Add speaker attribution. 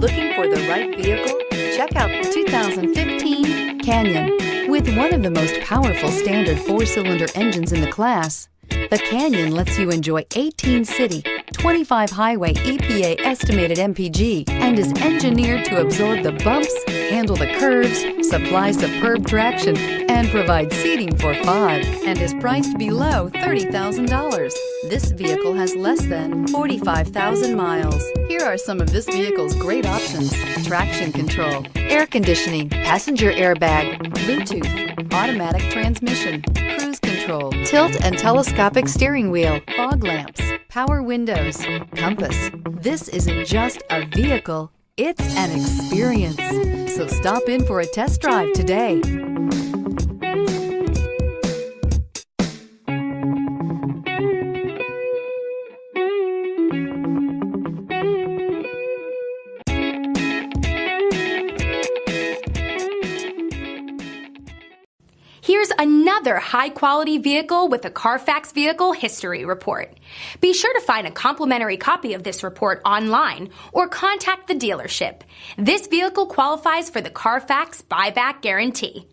Speaker 1: Looking for the right vehicle? Check out the 2015 Canyon. With one of the most powerful standard 4-cylinder engines in the class, the Canyon lets you enjoy 18 city, 25 highway EPA estimated MPG, and is engineered to absorb the bumps, handle the curves, supply superb traction, and provide seating for 5, and is priced below $30,000. This vehicle has less than 45,000 miles. Here are some of this vehicle's great options: traction control, air conditioning, passenger airbag, Bluetooth, automatic transmission, cruise control, tilt and telescopic steering wheel, fog lamps, power windows, compass. This isn't just a vehicle, it's an experience. So stop in for a test drive today.
Speaker 2: Here's another high-quality vehicle with a Carfax Vehicle History Report. Be sure to find a complimentary copy of this report online or contact the dealership. This vehicle qualifies for the Carfax Buyback Guarantee.